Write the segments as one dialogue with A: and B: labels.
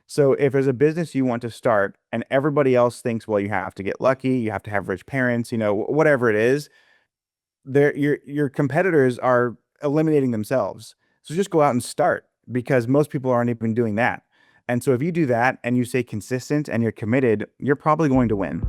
A: So if there's a business you want to start and everybody else thinks, well, you have to get lucky, you have to have rich parents, whatever it is, your competitors are eliminating themselves. So just go out and start because most people aren't even doing that. And so if you do that and you stay consistent and you're committed, you're probably going to win.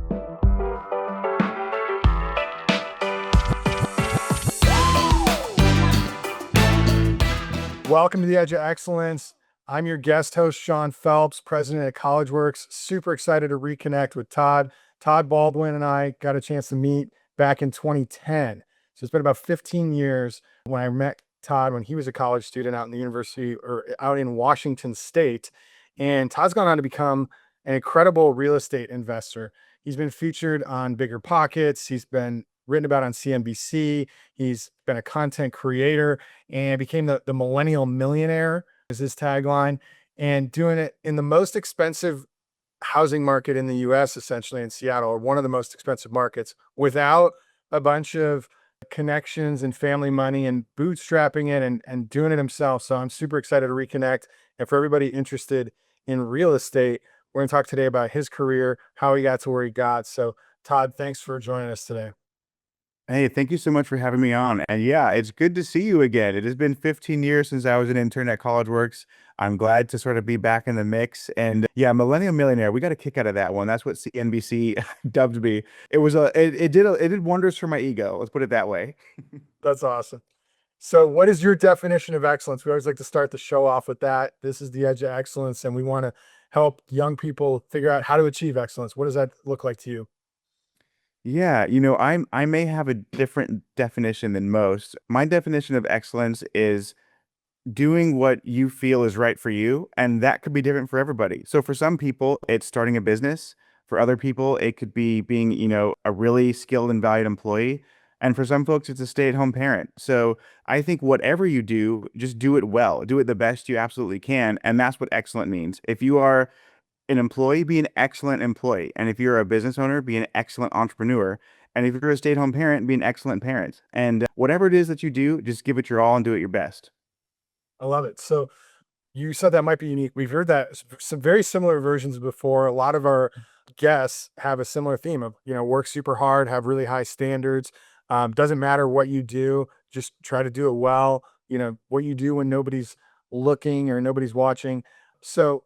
B: Welcome to the Edge of Excellence. I'm your guest host, Sean Phelps, president at CollegeWorks. Super excited to reconnect with Todd. Todd Baldwin and I got a chance to meet back in 2010. So it's been about 15 years when I met Todd when he was a college student out in the university or out in Washington State. And Todd's gone on to become an incredible real estate investor. He's been featured on Bigger Pockets. He's been written about on CNBC. He's been a content creator and became the Millennial Millionaire is his tagline, and doing it in the most expensive housing market in the US, essentially in Seattle, or one of the most expensive markets, without a bunch of connections and family money and bootstrapping it and doing it himself. So I'm super excited to reconnect. And for everybody interested in real estate, we're going to talk today about his career, how he got to where he got. So Todd, thanks for joining us today.
A: Hey, thank you so much for having me on. And yeah, it's good to see you again. It has been 15 years since I was an intern at CollegeWorks. I'm glad to sort of be back in the mix. And yeah, Millennial Millionaire, we got a kick out of that one. That's what CNBC dubbed me. It did wonders for my ego. Let's put it that way.
B: That's awesome. So what is your definition of excellence? We always like to start the show off with that. This is the Edge of Excellence, and we want to help young people figure out how to achieve excellence. What does that look like to you?
A: Yeah, I may have a different definition than most. My definition of excellence is doing what you feel is right for you, and that could be different for everybody. So for some people, it's starting a business. For other people, it could be being, a really skilled and valued employee. And for some folks, it's a stay-at-home parent. So I think whatever you do, just do it well. Do it the best you absolutely can, and that's what excellent means. If you are an employee, be an excellent employee. And if you're a business owner, be an excellent entrepreneur. And if you're a stay-at-home parent, be an excellent parent. And whatever it is that you do, just give it your all and do it your best.
B: I love it. So you said that might be unique. We've heard that some very similar versions before. A lot of our guests have a similar theme of, work super hard, have really high standards. Doesn't matter what you do, just try to do it well. What you do when nobody's looking or nobody's watching. So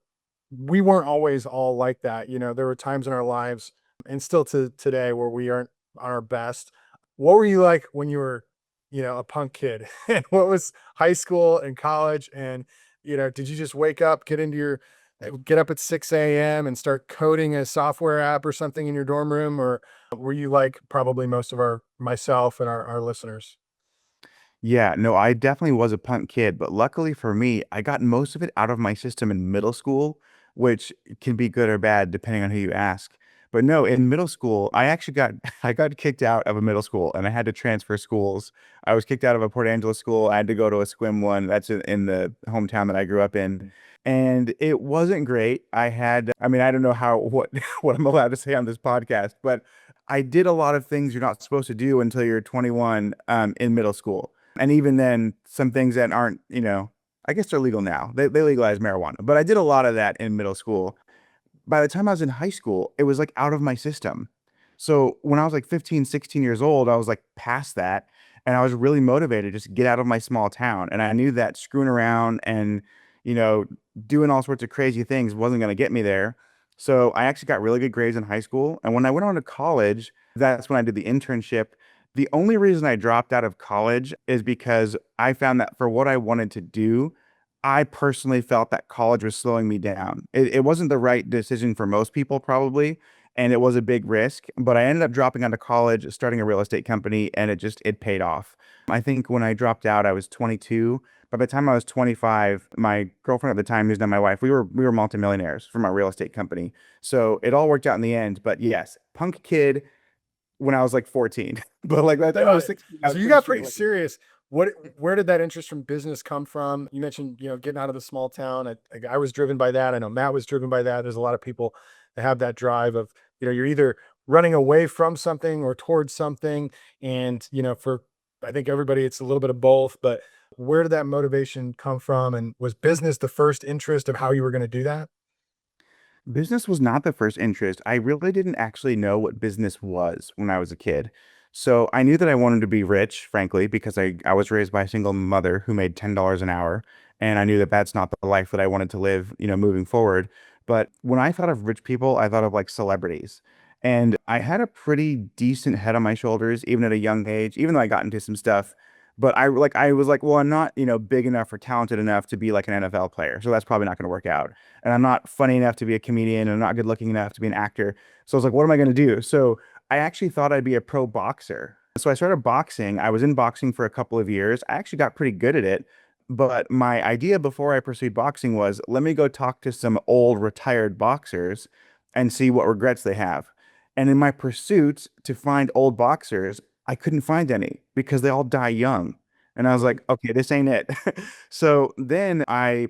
B: we weren't always all like that. There were times in our lives and still to today where we aren't on our best. What were you like when you were, a punk kid? And what was high school and college? And, did you just wake up, get up at 6 a.m. and start coding a software app or something in your dorm room? Or were you like probably most of myself and our listeners?
A: Yeah, no, I definitely was a punk kid, but luckily for me, I got most of it out of my system in middle school, which can be good or bad depending on who you ask. But no, in middle school, I actually got I got kicked out of a middle school and I had to transfer schools. I was kicked out of a Port Angeles school. I had to go to a Squim one. That's in the hometown that I grew up in. And it wasn't great. I mean, I don't know what what I'm allowed to say on this podcast, but I did a lot of things you're not supposed to do until you're 21 in middle school. And even then, some things that aren't, I guess they're legal now. They legalized marijuana, but I did a lot of that in middle school. By the time I was in high school, it was like out of my system. So when I was like 15, 16 years old, I was like past that. And I was really motivated just to get out of my small town. And I knew that screwing around and, you know, doing all sorts of crazy things wasn't going to get me there. So I actually got really good grades in high school. And when I went on to college, that's when I did the internship. The only reason I dropped out of college is because I found that for what I wanted to do, I personally felt that college was slowing me down. It wasn't the right decision for most people, probably, and it was a big risk. But I ended up dropping out of college, starting a real estate company, and it paid off. I think when I dropped out, I was 22. By the time I was 25, my girlfriend at the time, who's now my wife, we were multi-millionaires from our real estate company. So it all worked out in the end. But yes, punk kid when I was like 14. But like by the time I
B: Got
A: was
B: it.
A: 16, I
B: So
A: was
B: you
A: pretty
B: got
A: straight
B: pretty
A: laced.
B: serious. Where did that interest from business come from? You mentioned, getting out of the small town. I was driven by that. I know Matt was driven by that. There's a lot of people that have that drive of, you're either running away from something or towards something. And, for, I think everybody, it's a little bit of both, but where did that motivation come from? And was business the first interest of how you were going to do that?
A: Business was not the first interest. I really didn't actually know what business was when I was a kid. So I knew that I wanted to be rich, frankly, because I was raised by a single mother who made $10 an hour. And I knew that that's not the life that I wanted to live, moving forward. But when I thought of rich people, I thought of like celebrities. And I had a pretty decent head on my shoulders, even at a young age, even though I got into some stuff. But I was like, well, I'm not, big enough or talented enough to be like an NFL player. So that's probably not going to work out, and I'm not funny enough to be a comedian, and I'm not good looking enough to be an actor. So I was like, what am I going to do? So I actually thought I'd be a pro boxer. So I started boxing. I was in boxing for a couple of years. I actually got pretty good at it. But my idea before I pursued boxing was let me go talk to some old retired boxers and see what regrets they have. And in my pursuit to find old boxers, I couldn't find any because they all die young. And I was like, okay, this ain't it. So then I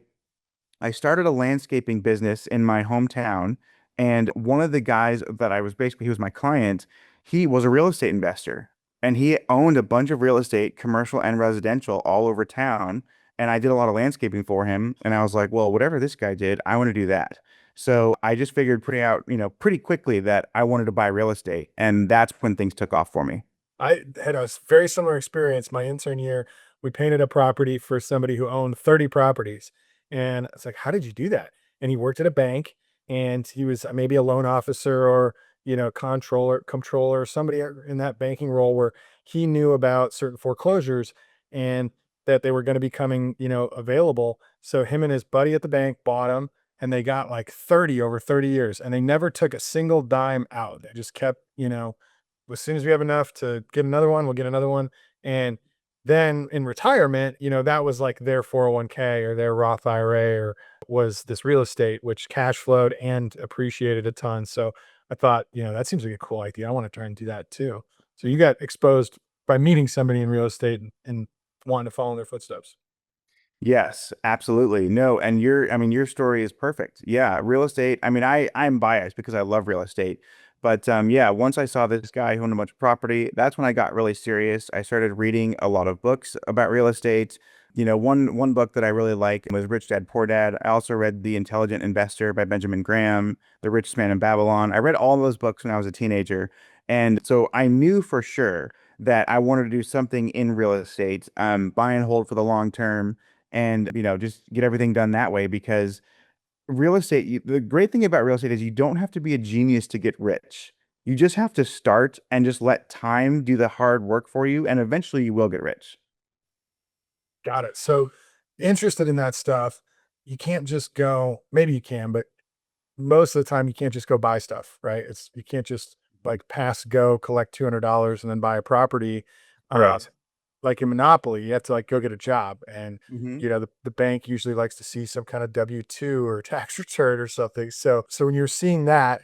A: started a landscaping business in my hometown. And one of the guys that he was my client, he was a real estate investor. And he owned a bunch of real estate, commercial and residential, all over town. And I did a lot of landscaping for him. And I was like, well, whatever this guy did, I want to do that. So I just figured pretty quickly that I wanted to buy real estate. And that's when things took off for me.
B: I had a very similar experience. My intern year, we painted a property for somebody who owned 30 properties. And it's like, how did you do that? And he worked at a bank and he was maybe a loan officer or, controller, somebody in that banking role where he knew about certain foreclosures and that they were going to be coming, available. So him and his buddy at the bank bought them and they got like 30 over 30 years and they never took a single dime out. They just kept, as soon as we have enough to get another one, we'll get another one. And then in retirement, that was like their 401k or their Roth IRA or was this real estate, which cash flowed and appreciated a ton. So I thought, that seems like a cool idea. I want to try and do that too. So you got exposed by meeting somebody in real estate and wanting to follow in their footsteps.
A: Yes, absolutely. No, and your story is perfect. Yeah, real estate. I'm biased because I love real estate. But yeah, once I saw this guy who owned a bunch of property, that's when I got really serious. I started reading a lot of books about real estate. One book that I really like was Rich Dad Poor Dad. I also read The Intelligent Investor by Benjamin Graham, The Richest Man in Babylon. I read all those books when I was a teenager. And so I knew for sure that I wanted to do something in real estate, buy and hold for the long term and just get everything done that way because real estate the great thing about real estate is you don't have to be a genius to get rich. You just have to start and just let time do the hard work for you and eventually you will get rich.
B: Got it. So interested in that stuff, you can't just go, maybe you can, but most of the time you can't just go buy stuff, right? You can't just like pass go collect $200 and then buy a property. Uh,
A: Correct.
B: like in Monopoly, you have to like go get a job, and
A: Hmm.
B: the bank usually likes to see some kind of W-2 or tax return or something. So when you're seeing that,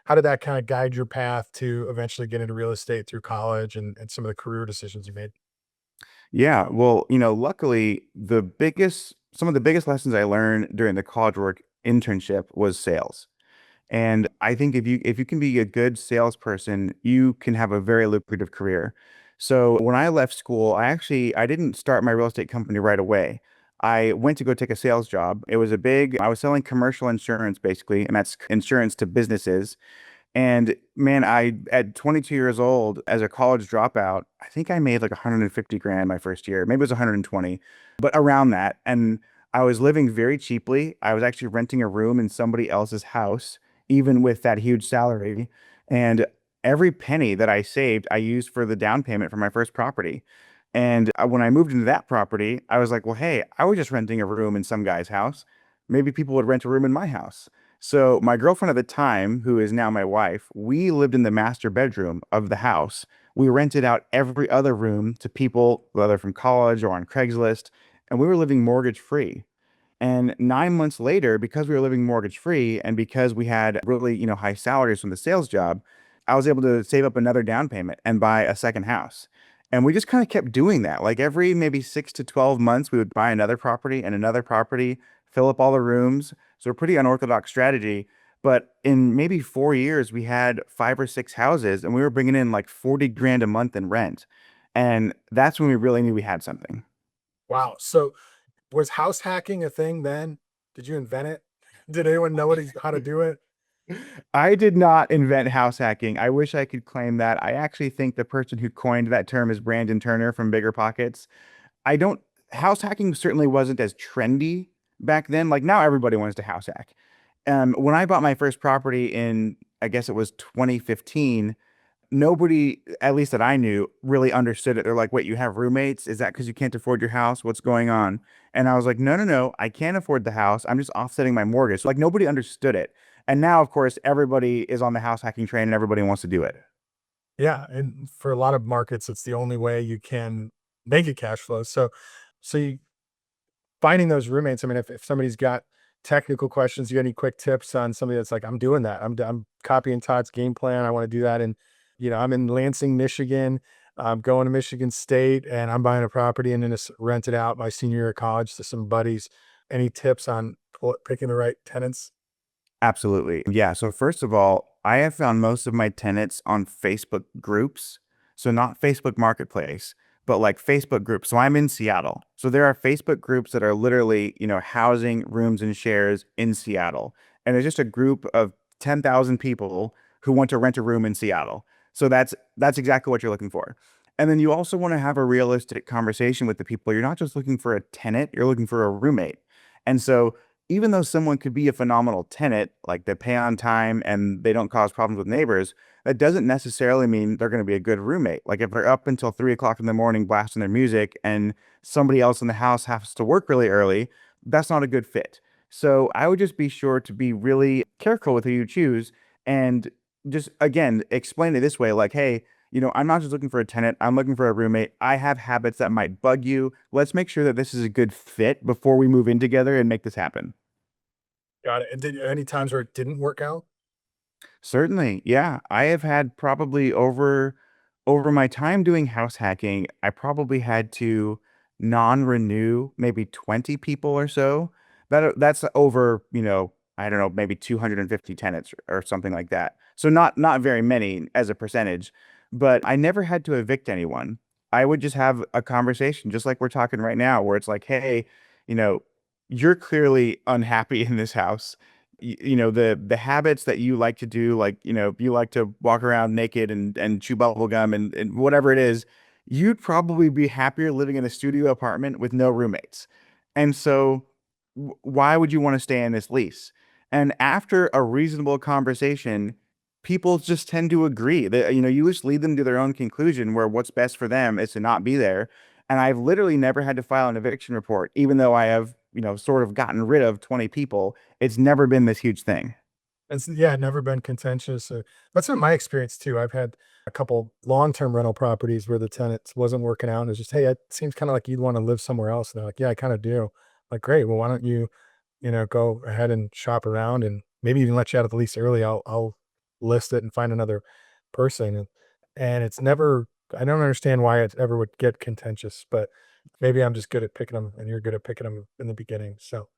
B: how did that kind of guide your path to eventually get into real estate through college and some of the career decisions you made?
A: Yeah, well, luckily some of the biggest lessons I learned during the college work internship was sales. And I think if you can be a good salesperson, you can have a very lucrative career. So when I left school, I didn't start my real estate company right away. I went to go take a sales job. I was selling commercial insurance basically, and that's insurance to businesses. And man, at 22 years old, as a college dropout, I think I made like 150 grand my first year. Maybe it was 120, but around that. And I was living very cheaply. I was actually renting a room in somebody else's house, even with that huge salary. And every penny that I saved, I used for the down payment for my first property. And when I moved into that property, I was like, well, hey, I was just renting a room in some guy's house. Maybe people would rent a room in my house. So my girlfriend at the time, who is now my wife, we lived in the master bedroom of the house. We rented out every other room to people, whether from college or on Craigslist, and we were living mortgage free. And 9 months later, because we were living mortgage free and because we had really, high salaries from the sales job, I was able to save up another down payment and buy a second house. And we just kind of kept doing that. Like every maybe 6 to 12 months, we would buy another property, fill up all the rooms. So a pretty unorthodox strategy. But in maybe 4 years, we had 5 or 6 houses and we were bringing in like 40 grand a month in rent. And that's when we really knew we had something.
B: Wow. So was house hacking a thing then? Did you invent it? Did anyone know how to do it?
A: I did not invent house hacking. I wish I could claim that. I actually think the person who coined that term is Brandon Turner from Bigger Pockets. I don't, house hacking certainly wasn't as trendy back then. Like now everybody wants to house hack. When I bought my first property in, I guess it was 2015, nobody, at least that I knew, really understood it. They're like, wait, you have roommates? Is that because you can't afford your house? What's going on? And I was like, no, no, no, I can't afford the house. I'm just offsetting my mortgage. So, like nobody understood it. And now, of course, everybody is on the house hacking train and everybody wants to do it.
B: Yeah, and for a lot of markets, it's the only way you can make it cash flow. So you finding those roommates. I mean, if somebody's got technical questions, you got any quick tips on somebody that's like, I'm doing that. I'm copying Todd's game plan. I want to do that. And, I'm in Lansing, Michigan. I'm going to Michigan State and I'm buying a property and then just rent it out my senior year of college to some buddies. Any tips on picking the right tenants?
A: Absolutely. Yeah. So first of all, I have found most of my tenants on Facebook groups. So not Facebook Marketplace, but like Facebook groups. So I'm in Seattle. So there are Facebook groups that are literally, housing rooms and shares in Seattle. And it's just a group of 10,000 people who want to rent a room in Seattle. So that's exactly what you're looking for. And then you also want to have a realistic conversation with the people. You're not just looking for a tenant, you're looking for a roommate. And so even though someone could be a phenomenal tenant, like they pay on time and they don't cause problems with neighbors, that doesn't necessarily mean they're going to be a good roommate. Like if they're up until 3 o'clock in the morning blasting their music and somebody else in the house has to work really early, that's not a good fit. So I would just be sure to be really careful with who you choose and just, again, explain it this way like, hey, I'm not just looking for a tenant. I'm looking for a roommate. I have habits that might bug you. Let's make sure that this is a good fit before we move in together and make this happen.
B: Got it. And did any times where it didn't work out?
A: Certainly. Yeah. I have had probably over my time doing house hacking, I probably had to non-renew maybe 20 people or so. That's over, I don't know, maybe 250 tenants or something like that. So not very many as a percentage, but I never had to evict anyone. I would just have a conversation just like we're talking right now where it's like, "Hey, you know, you're clearly unhappy in this house. The habits that you like to do, like you like to walk around naked and chew bubble gum and whatever it is, you'd probably be happier living in a studio apartment with no roommates. And so why would you want to stay in this lease? And after a reasonable conversation, people just tend to agree that you just lead them to their own conclusion where what's best for them is to not be there. And I've literally never had to file an eviction report, even though I have, sort of gotten rid of 20 people. It's never been this huge thing.
B: It's yeah, never been contentious. That's been my experience too. I've had a couple long-term rental properties where the tenants wasn't working out. And it's just, hey, it seems kind of like you'd want to live somewhere else. And they're like, yeah, I kind of do. Like, great. Well, why don't you, go ahead and shop around and maybe even let you out of the lease early. I'll list it and find another person. And it's never. I don't understand why it ever would get contentious, but maybe I'm just good at picking them, and you're good at picking them in the beginning. So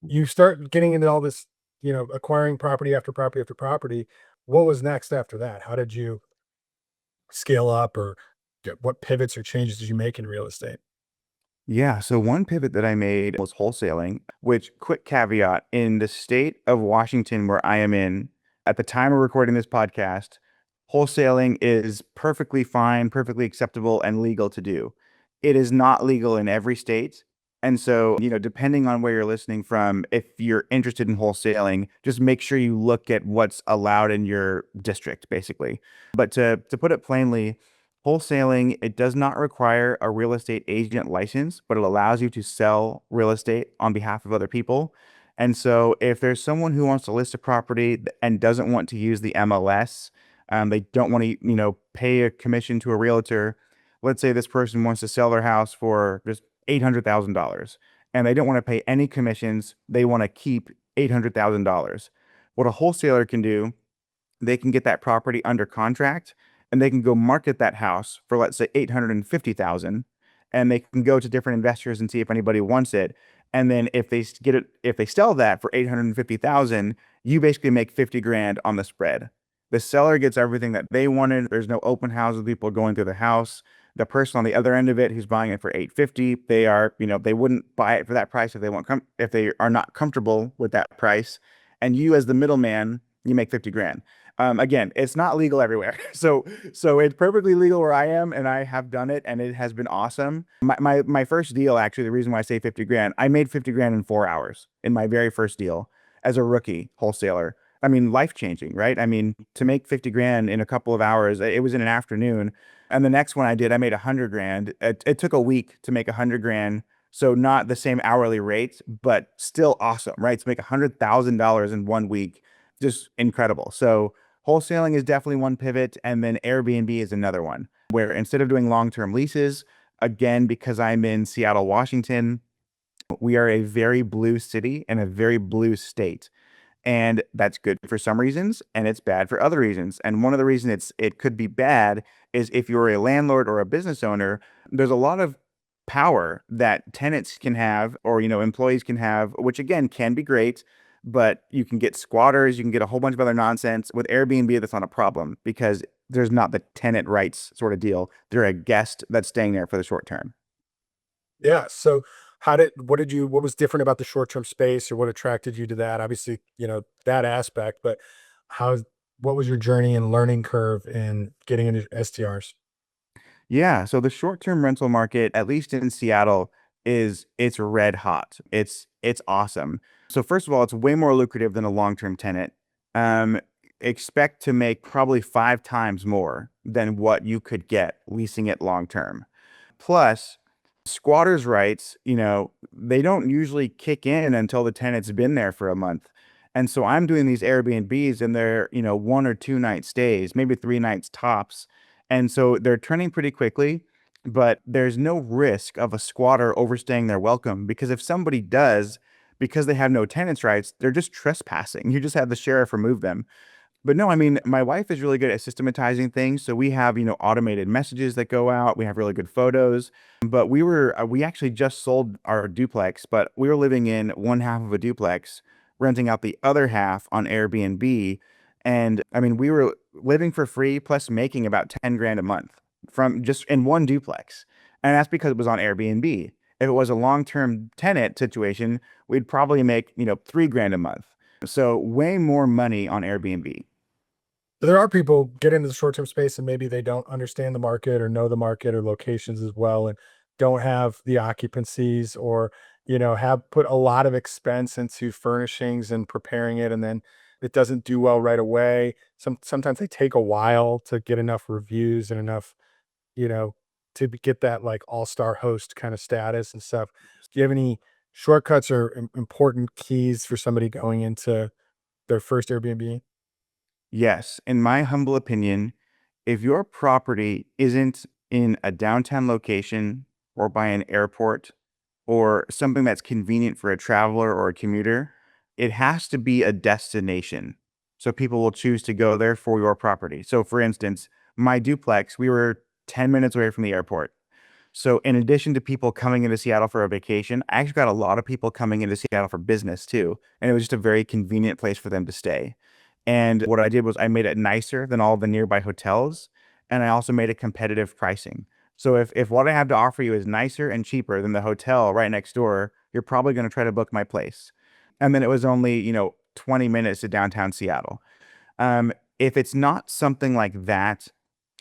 B: you start getting into all this, acquiring property after property after property. What was next after that? How did you scale up or what pivots or changes did you make in real estate?
A: Yeah, so one pivot that I made was wholesaling, which, quick caveat, in the state of Washington where I am in, at the time of recording this podcast, wholesaling is perfectly fine, perfectly acceptable, and legal to do. It is not legal in every state. And so, depending on where you're listening from, if you're interested in wholesaling, just make sure you look at what's allowed in your district, basically. But to put it plainly, wholesaling, it does not require a real estate agent license, but it allows you to sell real estate on behalf of other people. And so if there's someone who wants to list a property and doesn't want to use the MLS, they don't want to, pay a commission to a realtor. Let's say this person wants to sell their house for just $800,000 and they don't want to pay any commissions. They want to keep $800,000. What a wholesaler can do, they can get that property under contract and they can go market that house for, let's say, 850,000, and they can go to different investors and see if anybody wants it. And then if they sell that for 850,000, you basically make 50 grand on the spread. The seller gets everything that they wanted. There's no open houses, people going through the house. The person on the other end of it who's buying it for 850, they are, they wouldn't buy it for that price if they won't come if they are not comfortable with that price. And you as the middleman, you make 50 grand. Again, it's not legal everywhere. So it's perfectly legal where I am, and I have done it, and it has been awesome. My first deal, actually, the reason why I say 50 grand, I made 50 grand in 4 hours in my very first deal as a rookie wholesaler. I mean, life changing, right? I mean, to make 50 grand in a couple of hours, it was in an afternoon. And the next one I did, I made 100 grand. It took a week to make 100 grand. So not the same hourly rate, but still awesome, right? To make $100,000 in 1 week, just incredible. So wholesaling is definitely one pivot. And then Airbnb is another one where instead of doing long-term leases, again, because I'm in Seattle, Washington, we are a very blue city and a very blue state. And that's good for some reasons, and it's bad for other reasons. And one of the reasons it could be bad is if you're a landlord or a business owner, there's a lot of power that tenants can have or employees can have, which again can be great, but you can get squatters, you can get a whole bunch of other nonsense. With Airbnb, that's not a problem because there's not the tenant rights sort of deal. They're a guest that's staying there for the short term.
B: Yeah. So what was different about the short-term space or what attracted you to that? Obviously, that aspect, but how, what was your journey and learning curve in getting into STRs?
A: Yeah, so the short-term rental market, at least in Seattle, it's red hot. It's awesome. So first of all, it's way more lucrative than a long-term tenant. Um, Expect to make probably 5 times more than what you could get leasing it long term. Plus, squatters' rights, they don't usually kick in until the tenant's been there for a month. And so I'm doing these Airbnbs and they're, 1 or 2 night stays, maybe 3 nights tops. And so they're turning pretty quickly, but there's no risk of a squatter overstaying their welcome because if somebody does, because they have no tenants' rights, they're just trespassing. You just have the sheriff remove them. But no, I mean, my wife is really good at systematizing things. So we have, automated messages that go out. We have really good photos. But we actually just sold our duplex, but we were living in one half of a duplex, renting out the other half on Airbnb. And I mean, we were living for free plus making about 10 grand a month from just in one duplex. And that's because it was on Airbnb. If it was a long-term tenant situation, we'd probably make, 3 grand a month. So way more money on Airbnb.
B: There are people get into the short-term space and maybe they don't understand the market or know the market or locations as well and don't have the occupancies or, have put a lot of expense into furnishings and preparing it and then it doesn't do well right away. Sometimes they take a while to get enough reviews and enough, you know, get that like all-star host kind of status and stuff. Do you have any shortcuts or important keys for somebody going into their first Airbnb?
A: Yes, in my humble opinion, if your property isn't in a downtown location or by an airport or something that's convenient for a traveler or a commuter, it has to be a destination. So people will choose to go there for your property. So for instance, my duplex, we were 10 minutes away from the airport. So in addition to people coming into Seattle for a vacation, I actually got a lot of people coming into Seattle for business too. And it was just a very convenient place for them to stay. And what I did was I made it nicer than all the nearby hotels. And I also made it competitive pricing. So if what I have to offer you is nicer and cheaper than the hotel right next door, you're probably going to try to book my place. And then it was only, 20 minutes to downtown Seattle. If it's not something like that,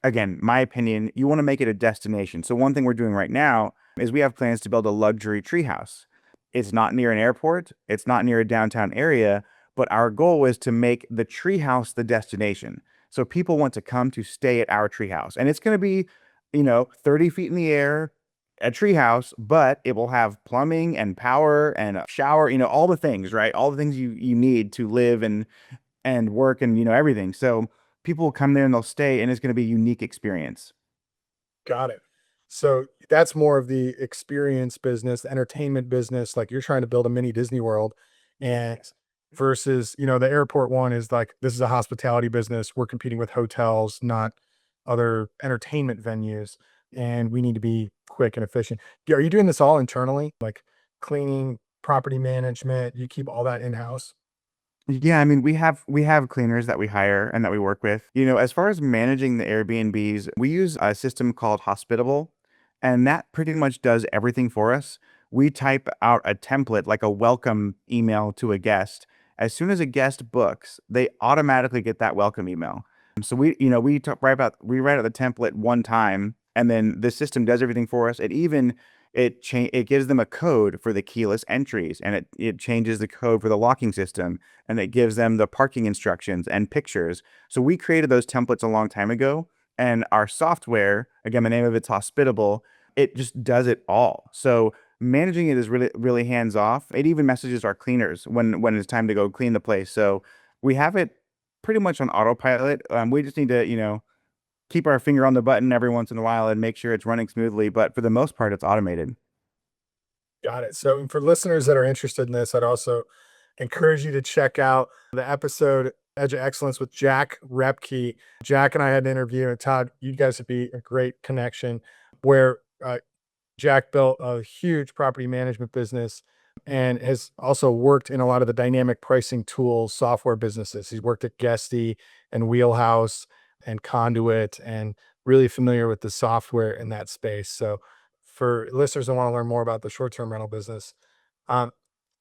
A: again, my opinion, you want to make it a destination. So one thing we're doing right now is we have plans to build a luxury treehouse. It's not near an airport, it's not near a downtown area, but our goal is to make the treehouse the destination. So people want to come to stay at our treehouse. And it's going to be, 30 feet in the air, a treehouse, but it will have plumbing and power and a shower, all the things, right? All the things you need to live and work and everything. So people will come there and they'll stay and it's going to be a unique experience.
B: Got it. So that's more of the experience business, the entertainment business. Like you're trying to build a mini Disney World, and versus, the airport one is like, this is a hospitality business. We're competing with hotels, not other entertainment venues. And we need to be quick and efficient. Are you doing this all internally? Like cleaning, property management, you keep all that in house?
A: Yeah, I mean, we have cleaners that we hire and that we work with. As far as managing the Airbnbs, we use a system called Hospitable, and that pretty much does everything for us. We type out a template like a welcome email to a guest. As soon as a guest books, they automatically get that welcome email. So we write out the template one time, and then the system does everything for us. It gives them a code for the keyless entries, and it changes the code for the locking system, and it gives them the parking instructions and pictures. So we created those templates a long time ago, and our software, again, the name of it's Hospitable, it just does it all. So managing it is really, really hands off. It even messages our cleaners when it's time to go clean the place. So we have it pretty much on autopilot. We just need to, keep our finger on the button every once in a while and make sure it's running smoothly. But for the most part, it's automated.
B: Got it. So, and for listeners that are interested in this, I'd also encourage you to check out the episode Edge of Excellence with Jack Repke. Jack and I had an interview, and Todd, you guys would be a great connection where Jack built a huge property management business and has also worked in a lot of the dynamic pricing tools, software businesses. He's worked at Guesty and Wheelhouse and Conduit and really familiar with the software in that space. So for listeners that want to learn more about the short-term rental business, um,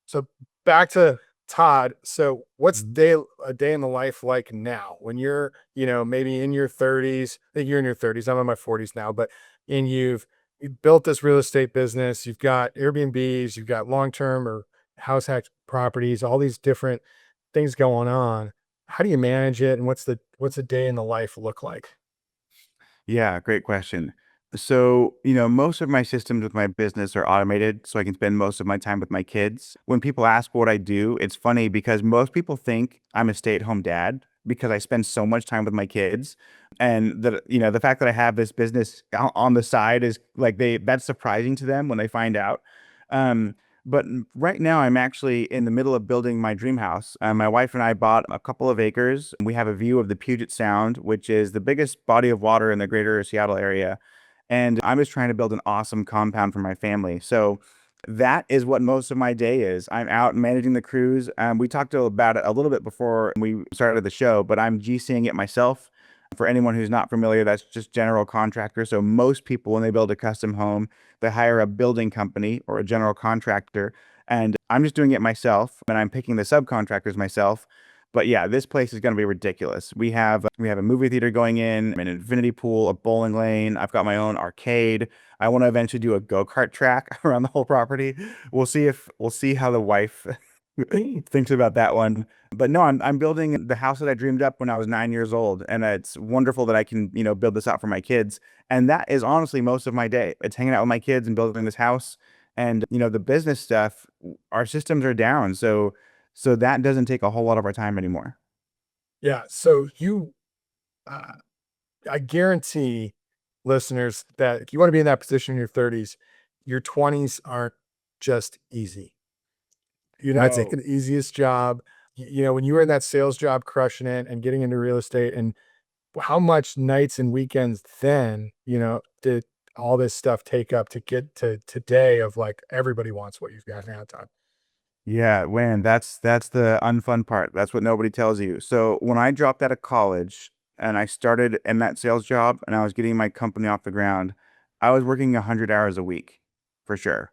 B: so back to Todd. So what's a day in the life like now when you're, maybe in your 30s? I think you're in your 30s. I'm in my 40s now, but and you've built this real estate business, you've got Airbnbs, you've got long-term or house hack properties, all these different things going on. How do you manage it and what's a day in the life look like?
A: Yeah, great question. So, most of my systems with my business are automated so I can spend most of my time with my kids. When people ask what I do, it's funny because most people think I'm a stay-at-home dad because I spend so much time with my kids. And the fact that I have this business on the side is like that's surprising to them when they find out. Um, but right now, I'm actually in the middle of building my dream house. My wife and I bought a couple of acres. We have a view of the Puget Sound, which is the biggest body of water in the greater Seattle area. And I'm just trying to build an awesome compound for my family. So that is what most of my day is. I'm out managing the crews. We talked about it a little bit before we started the show, but I'm GCing it myself. For anyone who's not familiar, that's just general contractor. So most people, when they build a custom home, they hire a building company or a general contractor. And I'm just doing it myself, and I'm picking the subcontractors myself. But yeah, this place is going to be ridiculous. We have a movie theater going in, an infinity pool, a bowling lane. I've got my own arcade. I want to eventually do a go-kart track around the whole property. We'll see how the wife thinks about that one. But no, I'm building the house that I dreamed up when I was 9 years old, and it's wonderful that I can build this out for my kids. And that is honestly most of my day. It's hanging out with my kids and building this house. And the business stuff, our systems are down, so that doesn't take a whole lot of our time anymore.
B: Yeah. So uh, I guarantee listeners that if you want to be in that position in your 30s, your 20s aren't just easy. You're not taking
A: No.
B: the easiest job. When you were in that sales job, crushing it and getting into real estate, and how much nights and weekends then, did all this stuff take up to get to today of like everybody wants what you've got now, Todd?
A: Yeah, man, that's the unfun part. That's what nobody tells you. So when I dropped out of college and I started in that sales job and I was getting my company off the ground, I was working 100 hours a week for sure.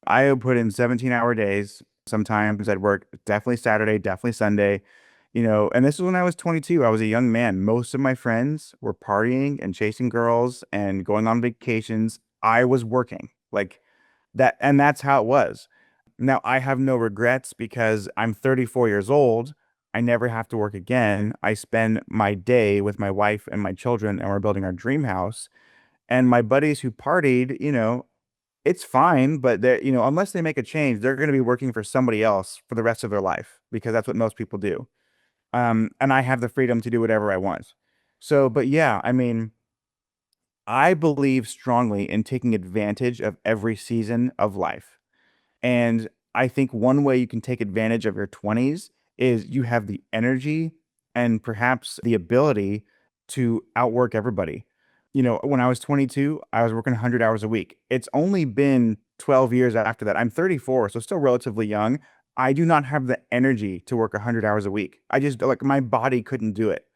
A: I would put in 17-hour days. Sometimes I'd work definitely Saturday, definitely Sunday, and this was when I was 22. I was a young man. Most of my friends were partying and chasing girls and going on vacations. I was working like that, and that's how it was. Now, I have no regrets because I'm 34 years old. I never have to work again. I spend my day with my wife and my children, and we're building our dream house. And my buddies who partied, it's fine, but unless they make a change, they're going to be working for somebody else for the rest of their life because that's what most people do. And I have the freedom to do whatever I want. So, but yeah, I mean, I believe strongly in taking advantage of every season of life. And I think one way you can take advantage of your 20s is you have the energy and perhaps the ability to outwork everybody. When I was 22, I was working 100 hours a week. It's only been 12 years after that. I'm 34, so still relatively young. I do not have the energy to work 100 hours a week. I just like my body couldn't do it.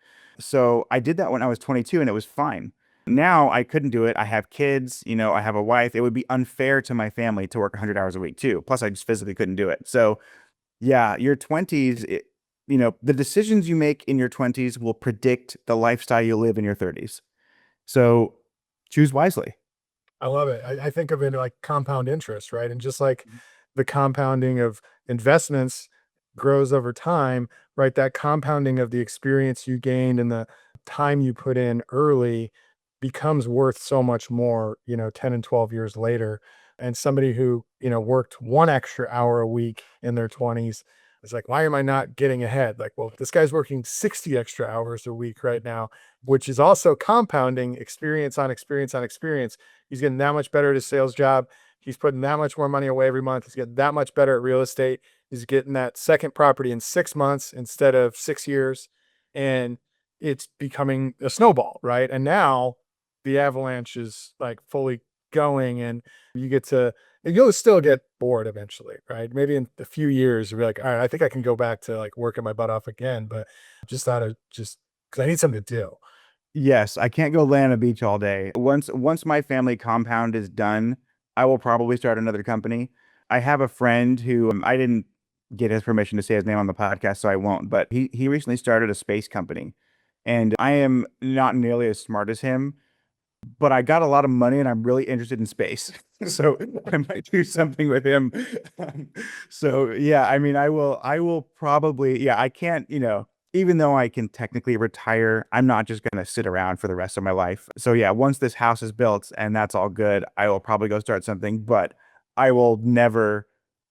A: So I did that when I was 22 and it was fine. Now I couldn't do it. I have kids, I have a wife. It would be unfair to my family to work 100 hours a week too. Plus, I just physically couldn't do it. So, yeah, your 20s, the decisions you make in your 20s will predict the lifestyle you live in your 30s. So, choose wisely.
B: I love it. I think of it like compound interest, right? And just like the compounding of investments grows over time, right? That compounding of the experience you gained and the time you put in early becomes worth so much more, 10 and 12 years later. And somebody who, worked one extra hour a week in their 20s is like, why am I not getting ahead? Like, well, this guy's working 60 extra hours a week right now, which is also compounding experience on experience on experience. He's getting that much better at his sales job. He's putting that much more money away every month. He's getting that much better at real estate. He's getting that second property in 6 months instead of 6 years. And it's becoming a snowball, right? And now the avalanche is like fully going, and you get to, and you'll still get bored eventually, right? Maybe in a few years, you'll be like, all right, I think I can go back to like working my butt off again, but just out of just because I need something to do.
A: Yes, I can't go lay on a beach all day. Once my family compound is done, I will probably start another company. I have a friend who I didn't get his permission to say his name on the podcast, so I won't. But he recently started a space company, and I am not nearly as smart as him, but I got a lot of money and I'm really interested in space. So I might do something with him. So yeah, I mean, I will probably, yeah, I can't, even though I can technically retire, I'm not just going to sit around for the rest of my life. So yeah, once this house is built and that's all good, I will probably go start something, but I will never,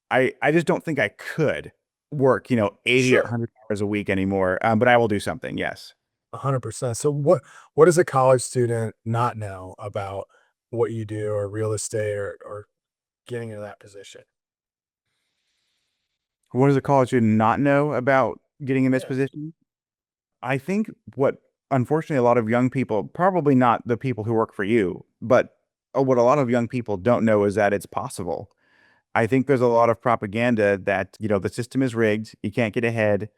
A: I just don't think I could work, 80 or
B: Sure.
A: 100 hours a week anymore. But I will do something. Yes.
B: 100%. So what does a college student not know about what you do or real estate or getting into that position?
A: What does a college student not know about getting in this
B: Yeah.
A: position? I think what, unfortunately, a lot of young people, probably not the people who work for you, but what a lot of young people don't know is that it's possible. I think there's a lot of propaganda that, the system is rigged, you can't get ahead,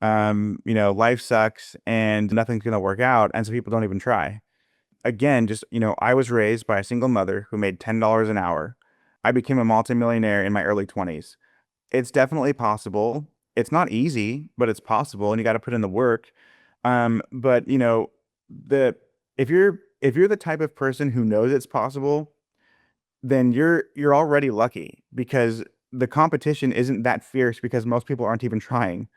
A: life sucks and nothing's going to work out. And so people don't even try. Again, just, I was raised by a single mother who made $10 an hour. I became a multimillionaire in my early 20s. It's definitely possible. It's not easy, but it's possible, and you got to put in the work. But the if you're the type of person who knows it's possible, then you're already lucky because the competition isn't that fierce because most people aren't even trying.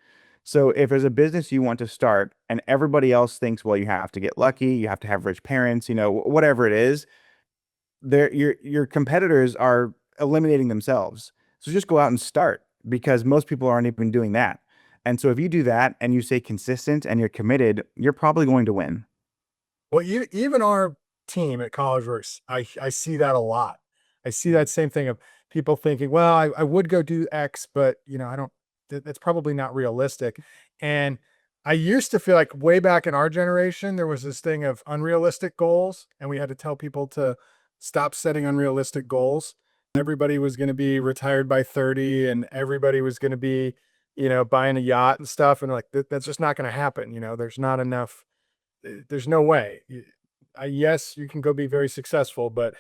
A: So if there's a business you want to start and everybody else thinks, well, you have to get lucky, you have to have rich parents, whatever it is, your competitors are eliminating themselves. So just go out and start because most people aren't even doing that. And so if you do that and you stay consistent and you're committed, you're probably going to win.
B: Well, even our team at College Works, I see that a lot. I see that same thing of people thinking, well, I would go do X, but I don't, that's probably not realistic. And I used to feel like way back in our generation, there was this thing of unrealistic goals, and we had to tell people to stop setting unrealistic goals. Everybody was going to be retired by 30, and everybody was going to be, buying a yacht and stuff. And like, that's just not going to happen. There's not enough, there's no way. Yes, you can go be very successful, but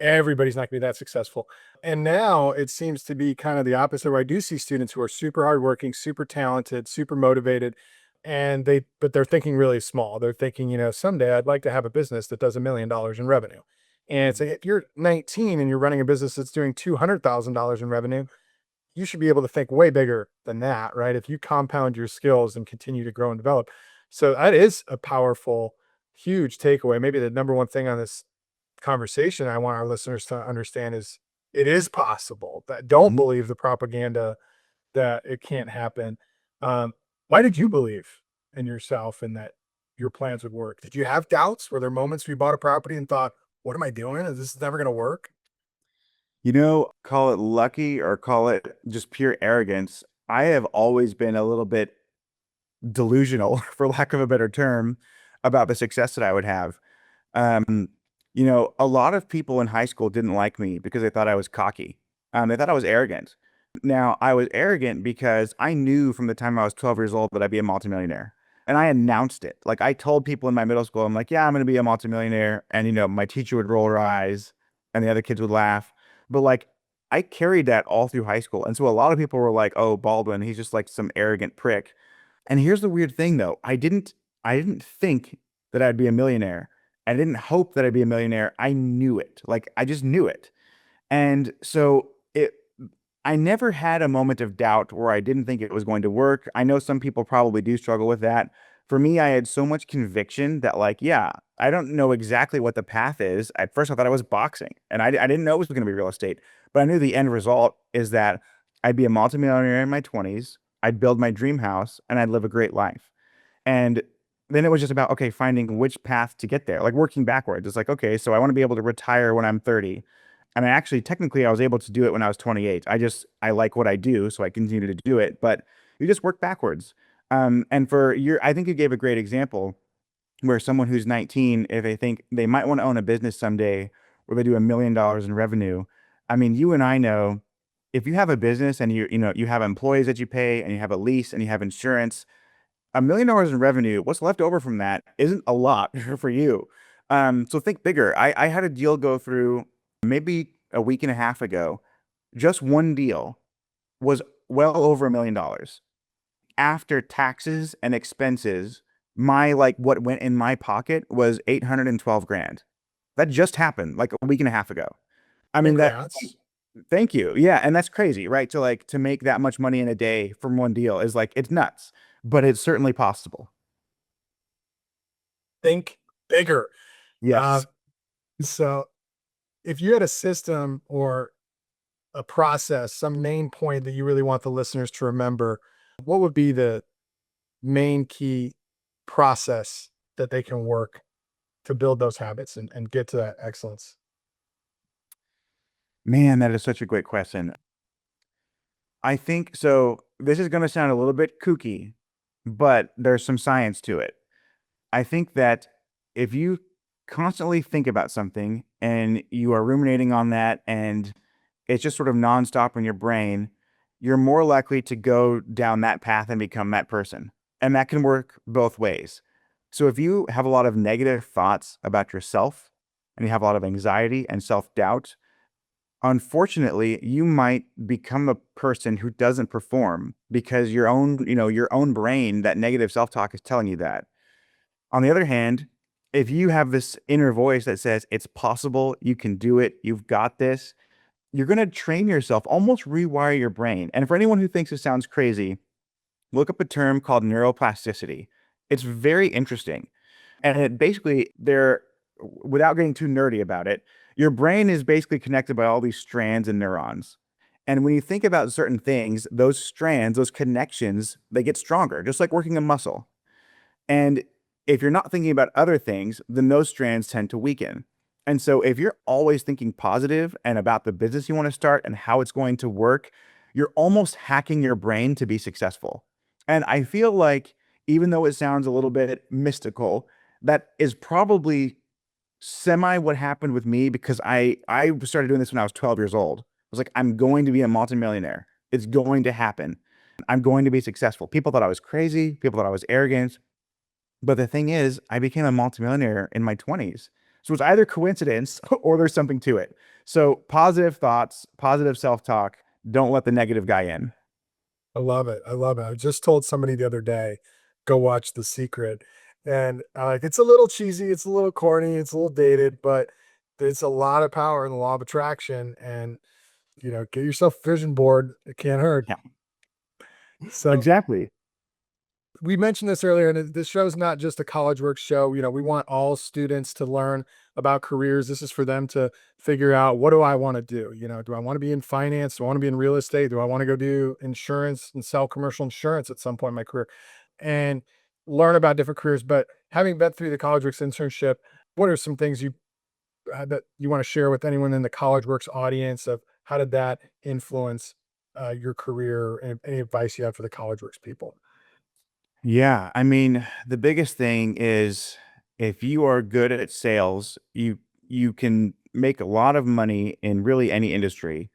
B: everybody's not gonna be that successful. And now it seems to be kind of the opposite, where I do see students who are super hardworking, super talented, super motivated, and but they're thinking really small. They're thinking, someday I'd like to have a business that does $1 million in revenue. And it's like, if you're 19 and you're running a business that's doing $200,000 in revenue, you should be able to think way bigger than that, right? If you compound your skills and continue to grow and develop. So that is a powerful, huge takeaway. Maybe the number one thing on this conversation I want our listeners to understand is it is possible. That don't
A: Mhm.
B: believe the propaganda that it can't happen. Um, why did you believe in yourself and that your plans would work? Did you have doubts? Were there moments where you bought a property and thought, what am I doing? Is this never going to work?
A: Call it lucky or call it just pure arrogance. I have always been a little bit delusional, for lack of a better term, about the success that I would have. Um, a lot of people in high school didn't like me because they thought I was cocky. They thought I was arrogant. Now, I was arrogant because I knew from the time I was 12 years old that I'd be a multimillionaire. And I announced it. Like I told people in my middle school, I'm like, yeah, I'm going to be a multimillionaire. And, my teacher would roll her eyes and the other kids would laugh. But like, I carried that all through high school. And so a lot of people were like, oh, Baldwin, he's just like some arrogant prick. And here's the weird thing though. I didn't think that I'd be a millionaire. I didn't hope that I'd be a millionaire. I knew it. Like I just knew it. And so I never had a moment of doubt where I didn't think it was going to work. I know some people probably do struggle with that. For me, I had so much conviction that, like, yeah, I don't know exactly what the path is. At first, I thought I was boxing, and I didn't know it was going to be real estate. But I knew the end result is that I'd be a multimillionaire in my 20s, I'd build my dream house, and I'd live a great life. And then it was just about, okay, finding which path to get there, like working backwards. It's like, okay, so I want to be able to retire when I'm 30. And I actually, technically, I was able to do it when I was 28. I like what I do, so I continue to do it. But you just work backwards. And for your, I think you gave a great example where someone who's 19, if they think they might want to own a business someday where they do $1 million in revenue, I mean, you and I know if you have a business and you have employees that you pay and you have a lease and you have insurance, $1 million in revenue, what's left over from that isn't a lot for you. So think bigger. I had a deal go through maybe a week and a half ago. Just one deal was well over $1 million. After taxes and expenses, my like what went in my pocket was 812 grand. That just happened like a week and a half ago. I mean that
B: Congrats.
A: thank you. Yeah, and that's crazy, right? To make that much money in a day from one deal is like it's nuts, but it's certainly possible.
B: Think bigger. Uh,
A: Yes.
B: so if you had a system or a process, some main point that you really want the listeners to remember, what would be the main key process that they can work to build those habits and get to that excellence?
A: Man, that is such a great question. I think so. This is going to sound a little bit kooky, but there's some science to it. I think that if you constantly think about something and you are ruminating on that and it's just sort of nonstop in your brain, you're more likely to go down that path and become that person. And that can work both ways. So if you have a lot of negative thoughts about yourself and you have a lot of anxiety and self-doubt, unfortunately, you might become a person who doesn't perform because your own brain, that negative self-talk is telling you that. On the other hand, if you have this inner voice that says it's possible, you can do it, you've got this, you're going to train yourself, almost rewire your brain. And for anyone who thinks it sounds crazy, look up a term called neuroplasticity. It's very interesting. And it basically, without getting too nerdy about it, your brain is basically connected by all these strands and neurons. And when you think about certain things, those strands, those connections, they get stronger, just like working a muscle. And if you're not thinking about other things, then those strands tend to weaken. And so if you're always thinking positive and about the business you want to start and how it's going to work, you're almost hacking your brain to be successful. And I feel like even though it sounds a little bit mystical, that is probably semi what happened with me because I started doing this when I was 12 years old. I was like, I'm going to be a multimillionaire. It's going to happen. I'm going to be successful. People thought I was crazy. People thought I was arrogant. But the thing is, I became a multimillionaire in my 20s. So it's either coincidence or there's something to it. So positive thoughts, positive self-talk, don't let the negative guy in.
B: I love it. I love it. I just told somebody the other day, go watch The Secret. And like it's a little cheesy, it's a little corny, it's a little dated, but there's a lot of power in the law of attraction. And get yourself a vision board. It can't hurt.
A: Yeah,
B: So
A: exactly.
B: we mentioned this earlier, and this show is not just a college work show. We want all students to learn about careers. This is for them to figure out, what do I want to do? Do I want to be in finance? Do I want to be in real estate? Do I want to go do insurance and sell commercial insurance at some point in my career? And learn about different careers. But having been through the College Works internship, what are some things that you want to share with anyone in the College Works audience of how did that influence your career, and any advice you have for the College Works people?
A: Yeah, I mean, the biggest thing is if you are good at sales, you can make a lot of money in really any industry.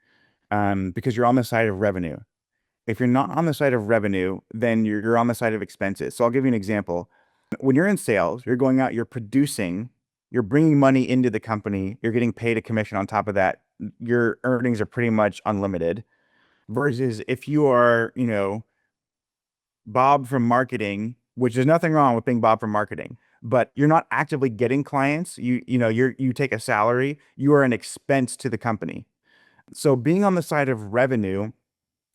A: because you're on the side of revenue. If you're not on the side of revenue, then you're on the side of expenses. So I'll give you an example. When you're in sales, you're going out, you're producing, you're bringing money into the company, you're getting paid a commission on top of that. Your earnings are pretty much unlimited. Versus if you are, Bob from marketing, which there's nothing wrong with being Bob from marketing, but you're not actively getting clients. You take a salary, you are an expense to the company. So being on the side of revenue,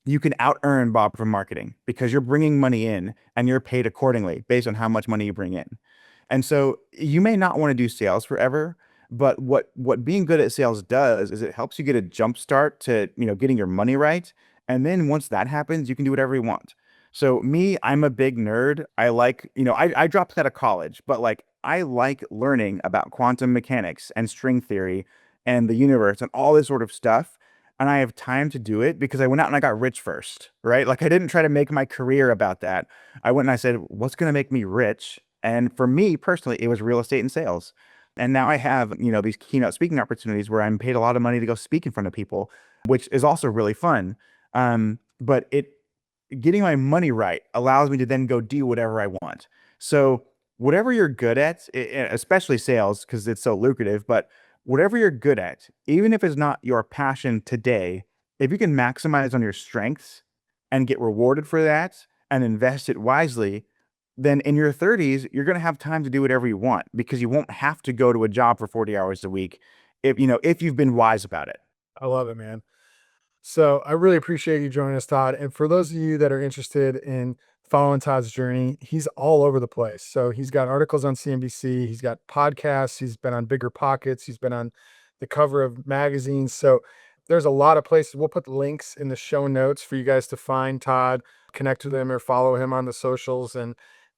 A: you can out earn Bob from marketing because you're bringing money in and you're paid accordingly based on how much money you bring in. And so you may not want to do sales forever, but what being good at sales does is it helps you get a jump start to, getting your money right. And then once that happens, you can do whatever you want. So me, I'm a big nerd. I like, I dropped out of college, but like I like learning about quantum mechanics and string theory and the universe and all this sort of stuff. And I have time to do it because I went out and I got rich first, right? Like I didn't try to make my career about that. I went and I said, what's going to make me rich? And for me personally, it was real estate and sales. And now I have, these keynote speaking opportunities where I'm paid a lot of money to go speak in front of people, which is also really fun. But getting my money right allows me to then go do whatever I want. So whatever you're good at, especially sales, because it's so lucrative, but whatever you're good at, even if it's not your passion today, if you can maximize on your strengths and get rewarded for that and invest it wisely, then in your 30s, you're going to have time to do whatever you want because you won't have to go to a job for 40 hours a week if you've been wise about it.
B: I love it, man. So I really appreciate you joining us, Todd. And for those of you that are interested in following Todd's journey, he's all over the place. So he's got articles on CNBC, he's got podcasts, he's been on Bigger Pockets, he's been on the cover of magazines. So there's a lot of places. We'll put links in the show notes for you guys to find Todd, connect with him or follow him on the socials and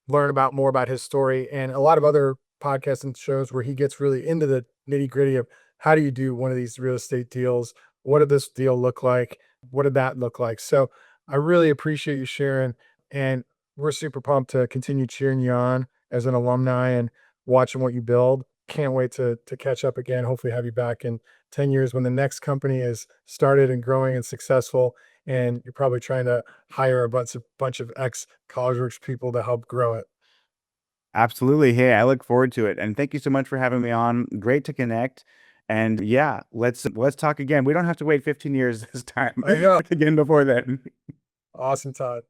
B: learn about more about his story and a lot of other podcasts and shows where he gets really into the nitty gritty of how do you do one of these real estate deals? What did this deal look like? What did that look like? So I really appreciate you sharing. And we're super pumped to continue cheering you on as an alumni and watching what you build. Can't wait to catch up again. Hopefully have you back in 10 years when the next company is started and growing and successful. And you're probably trying to hire a bunch of ex College Works people to help grow it.
A: Absolutely. Hey, I look forward to it. And thank you so much for having me on. Great to connect. And yeah, let's talk again. We don't have to wait 15 years this time
B: I know.
A: again before then.
B: Awesome, Todd.